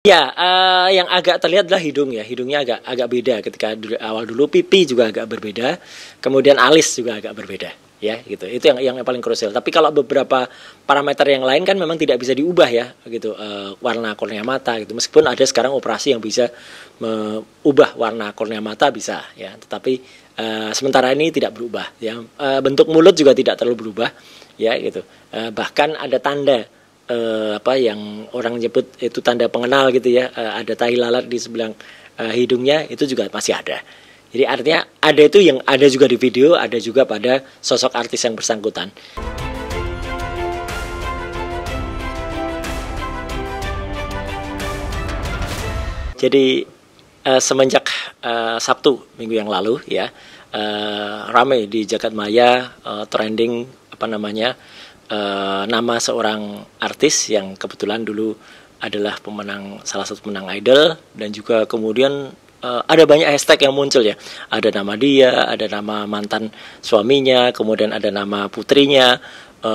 Ya, yang agak terlihat adalah hidung ya. Hidungnya agak beda ketika awal dulu, pipi juga agak berbeda, kemudian alis juga agak berbeda, ya gitu. Itu yang paling krusial. Tapi kalau beberapa parameter yang lain kan memang tidak bisa diubah ya, gitu. Warna kornea mata gitu. Meskipun ada sekarang operasi yang bisa mengubah warna kornea mata bisa ya, tetapi sementara ini tidak berubah ya. Bentuk mulut juga tidak terlalu berubah ya gitu. Bahkan ada tanda yang orang nyebut itu tanda pengenal gitu ya, ada tahi lalat di sebelah hidungnya, itu juga masih ada. Jadi artinya ada itu yang ada juga di video, ada juga pada sosok artis yang bersangkutan. Jadi semenjak Sabtu minggu yang lalu ya, ramai di jagat maya, trending nama seorang artis yang kebetulan dulu adalah salah satu pemenang Idol, dan juga kemudian ada banyak hashtag yang muncul ya. Ada nama dia, ada nama mantan suaminya, kemudian ada nama putrinya,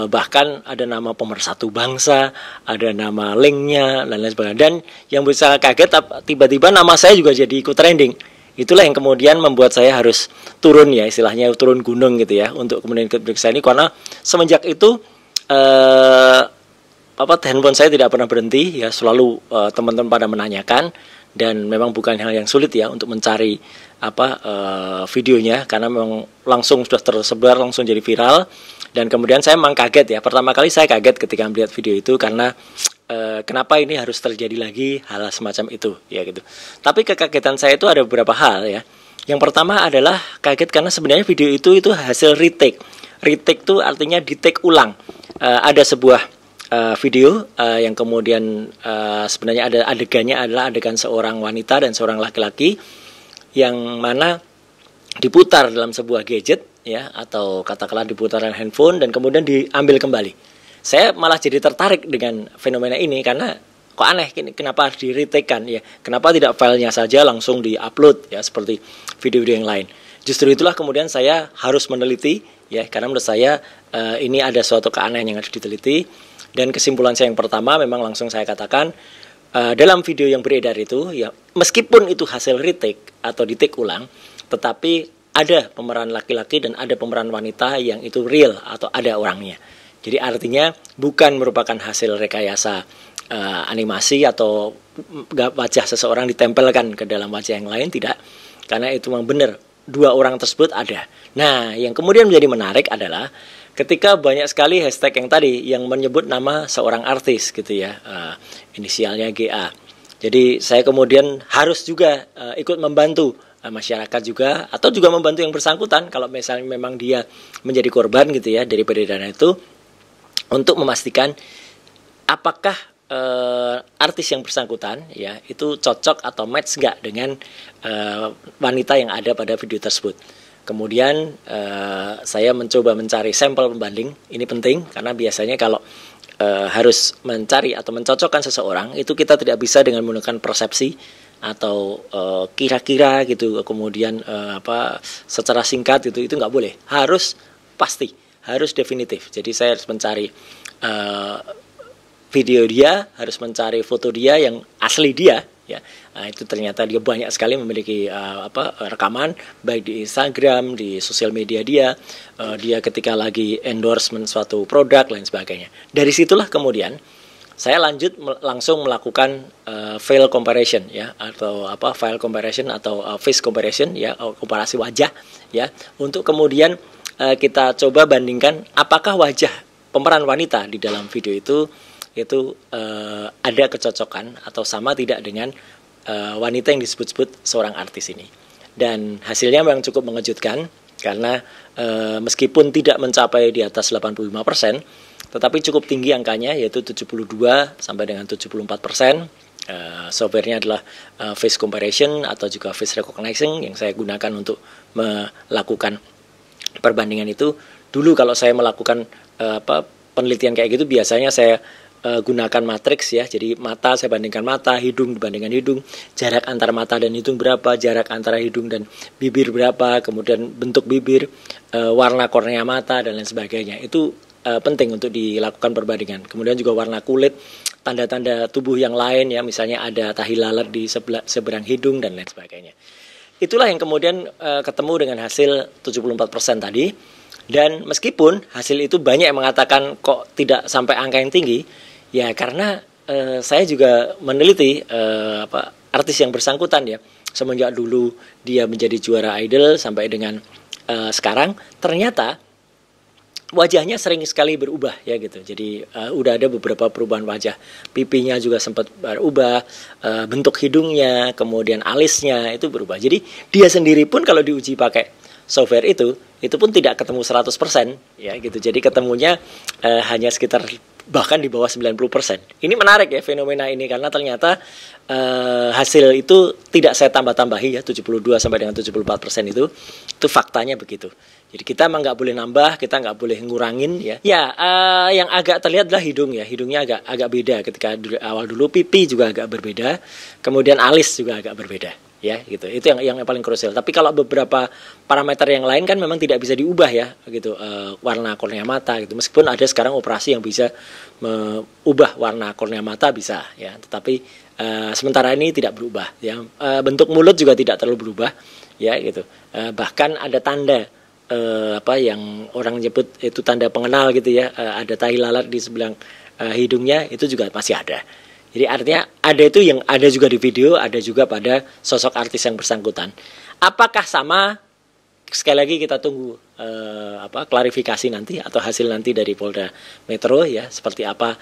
bahkan ada nama pemersatu bangsa, ada nama linknya dan lain sebagainya. Dan yang bisa kaget tiba-tiba nama saya juga jadi ikut trending. Itulah yang kemudian membuat saya harus turun ya, istilahnya turun gunung gitu ya, untuk kemudian ikut periksa ini, karena semenjak itu handphone saya tidak pernah berhenti ya, selalu teman-teman pada menanyakan, dan memang bukan hal yang sulit ya untuk mencari videonya, karena memang langsung sudah tersebar, langsung jadi viral. Dan kemudian saya memang kaget ya, pertama kali saya kaget ketika melihat video itu, karena kenapa ini harus terjadi lagi hal semacam itu ya gitu. Tapi kekagetan saya itu ada beberapa hal ya. Yang pertama adalah kaget karena sebenarnya video itu hasil retake. Retake itu artinya di take ulang. Ada sebuah video yang kemudian sebenarnya ada adegannya adalah adegan seorang wanita dan seorang laki-laki yang mana diputar dalam sebuah gadget ya, atau katakanlah diputar dengan handphone dan kemudian diambil kembali. Saya malah jadi tertarik dengan fenomena ini karena kok aneh, kenapa harus di-retake-kan ya? Kenapa tidak filenya saja langsung di-upload ya seperti video-video yang lain? Justru itulah kemudian saya harus meneliti ya, karena menurut saya ini ada suatu keanehan yang harus diteliti. Dan kesimpulan saya yang pertama memang langsung saya katakan, dalam video yang beredar itu ya, meskipun itu hasil retake atau di-take ulang, tetapi ada pemeran laki-laki dan ada pemeran wanita yang itu real atau ada orangnya. Jadi artinya bukan merupakan hasil rekayasa animasi atau wajah seseorang ditempelkan ke dalam wajah yang lain, tidak. Karena itu memang benar, dua orang tersebut ada. Nah, yang kemudian menjadi menarik adalah ketika banyak sekali hashtag yang tadi yang menyebut nama seorang artis gitu ya, inisialnya GA. Jadi saya kemudian harus juga ikut membantu masyarakat juga, atau juga membantu yang bersangkutan kalau misalnya memang dia menjadi korban gitu ya dari peredaran itu, untuk memastikan apakah artis yang bersangkutan ya itu cocok atau match nggak dengan wanita yang ada pada video tersebut. Kemudian saya mencoba mencari sampel pembanding. Ini penting karena biasanya kalau harus mencari atau mencocokkan seseorang itu kita tidak bisa dengan menggunakan persepsi atau kira-kira gitu, kemudian secara singkat itu nggak boleh, harus pasti, harus definitif. Jadi saya harus mencari video dia, harus mencari foto dia yang asli dia ya. Nah, itu ternyata dia banyak sekali memiliki rekaman baik di Instagram, di sosial media dia ketika lagi endorsement suatu produk lain sebagainya. Dari situlah kemudian saya langsung melakukan file comparison ya, atau file comparison atau face comparison ya, komparasi wajah ya, untuk kemudian kita coba bandingkan apakah wajah pemeran wanita di dalam video itu ada kecocokan atau sama tidak dengan wanita yang disebut-sebut seorang artis ini. Dan hasilnya memang cukup mengejutkan karena meskipun tidak mencapai di atas 85%, tetapi cukup tinggi angkanya, yaitu 72 sampai dengan 74%. Softwarenya adalah face comparison atau juga face recognition yang saya gunakan untuk melakukan perbandingan itu. Dulu kalau saya melakukan penelitian kayak gitu biasanya saya gunakan matriks ya. Jadi mata saya bandingkan mata, hidung dibandingkan hidung, jarak antara mata dan hidung berapa, jarak antara hidung dan bibir berapa, kemudian bentuk bibir, warna kornea mata dan lain sebagainya. Itu penting untuk dilakukan perbandingan. Kemudian juga warna kulit, tanda-tanda tubuh yang lain ya, misalnya ada tahi lalat di seberang hidung dan lain sebagainya. Itulah yang kemudian ketemu dengan hasil 74% tadi. Dan meskipun hasil itu banyak yang mengatakan kok tidak sampai angka yang tinggi, ya karena saya juga meneliti artis yang bersangkutan ya, semenjak dulu dia menjadi juara Idol sampai dengan sekarang, ternyata wajahnya sering sekali berubah ya gitu. Jadi udah ada beberapa perubahan wajah. Pipinya juga sempat berubah, bentuk hidungnya, kemudian alisnya itu berubah. Jadi dia sendiri pun kalau diuji pakai software itu pun tidak ketemu 100% ya gitu. Jadi ketemunya hanya sekitar bahkan di bawah 90%. Ini menarik ya fenomena ini, karena ternyata hasil itu tidak saya tambah-tambahi ya, 72 sampai dengan 74% itu faktanya begitu. Jadi kita emang nggak boleh nambah, kita nggak boleh ngurangin ya. Ya, yang agak terlihat adalah hidung ya, hidungnya agak beda ketika awal dulu. Pipi juga agak berbeda, kemudian alis juga agak berbeda. Ya gitu, itu yang paling krusial. Tapi kalau beberapa parameter yang lain kan memang tidak bisa diubah ya gitu, warna kornea mata gitu, meskipun ada sekarang operasi yang bisa mengubah warna kornea mata bisa ya, tetapi sementara ini tidak berubah ya. Bentuk mulut juga tidak terlalu berubah ya gitu, bahkan ada tanda yang orang nyebut itu tanda pengenal gitu ya, ada tahi lalat di sebelah hidungnya itu juga masih ada. Jadi artinya ada itu yang ada juga di video, ada juga pada sosok artis yang bersangkutan. Apakah sama? Sekali lagi kita tunggu klarifikasi nanti atau hasil nanti dari Polda Metro ya, seperti apa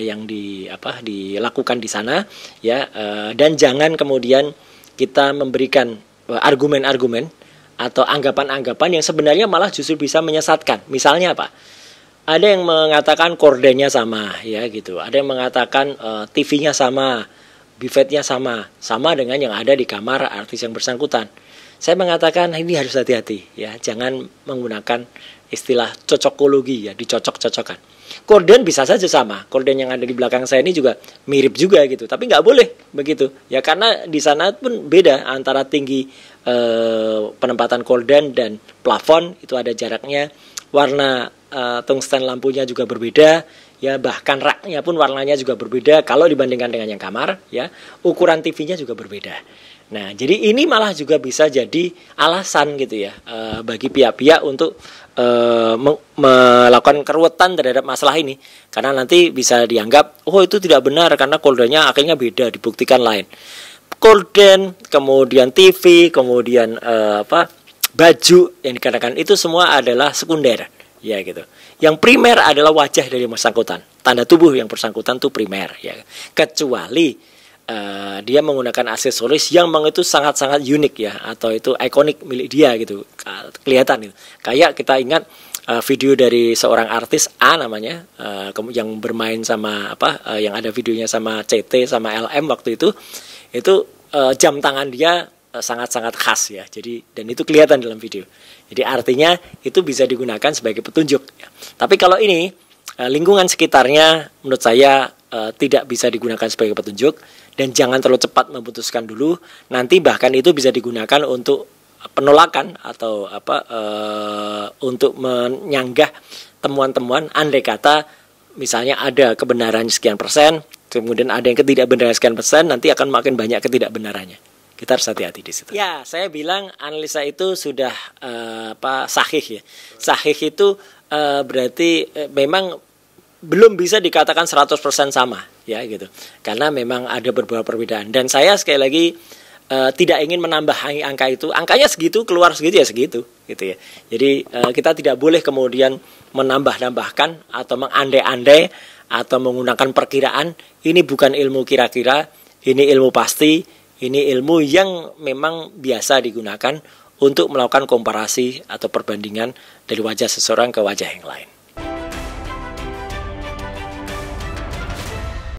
yang dilakukan di sana ya, dan jangan kemudian kita memberikan argumen-argumen atau anggapan-anggapan yang sebenarnya malah justru bisa menyesatkan. Misalnya apa? Ada yang mengatakan kordennya sama ya gitu. Ada yang mengatakan TV-nya sama, bivetnya sama dengan yang ada di kamar artis yang bersangkutan. Saya mengatakan ini harus hati-hati ya, jangan menggunakan istilah cocokologi ya, dicocok-cocokkan. Korden bisa saja sama, korden yang ada di belakang saya ini juga mirip juga gitu, tapi nggak boleh begitu ya, karena di sana pun beda antara tinggi penempatan korden dan plafon, itu ada jaraknya. Warna tungsten lampunya juga berbeda ya, bahkan raknya pun warnanya juga berbeda kalau dibandingkan dengan yang kamar ya. Ukuran TV-nya juga berbeda. Nah, jadi ini malah juga bisa jadi alasan gitu ya bagi pihak-pihak untuk melakukan keruwetan terhadap masalah ini, karena nanti bisa dianggap oh itu tidak benar karena kodenya akhirnya beda, dibuktikan lain. Korden, kemudian TV, kemudian baju yang dikatakan itu semua adalah sekunder ya gitu. Yang primer adalah wajah dari bersangkutan, tanda tubuh yang bersangkutan itu primer ya, kecuali dia menggunakan aksesoris yang memang itu sangat-sangat unik ya, atau itu ikonik milik dia gitu, kelihatan gitu. Kayak kita ingat video dari seorang artis A namanya, yang bermain sama yang ada videonya sama CT sama LM waktu itu jam tangan dia sangat-sangat khas ya. Jadi dan itu kelihatan dalam video. Jadi artinya itu bisa digunakan sebagai petunjuk ya. Tapi kalau ini lingkungan sekitarnya menurut saya tidak bisa digunakan sebagai petunjuk, dan jangan terlalu cepat memutuskan dulu. Nanti bahkan itu bisa digunakan untuk penolakan atau untuk menyanggah temuan-temuan, andai kata misalnya ada kebenaran sekian persen, kemudian ada yang ketidakbenaran sekian persen, nanti akan makin banyak ketidakbenarannya. Kita harus hati-hati di situ. Ya, saya bilang analisa itu sudah sahih ya. Sahih itu berarti memang belum bisa dikatakan 100% sama ya gitu. Karena memang ada beberapa perbedaan, dan saya sekali lagi tidak ingin menambah angka itu. Angkanya segitu, keluar segitu ya segitu gitu ya. Jadi kita tidak boleh kemudian menambah-nambahkan atau mengandai-andai atau menggunakan perkiraan. Ini bukan ilmu kira-kira, ini ilmu pasti. Ini ilmu yang memang biasa digunakan untuk melakukan komparasi atau perbandingan dari wajah seseorang ke wajah yang lain.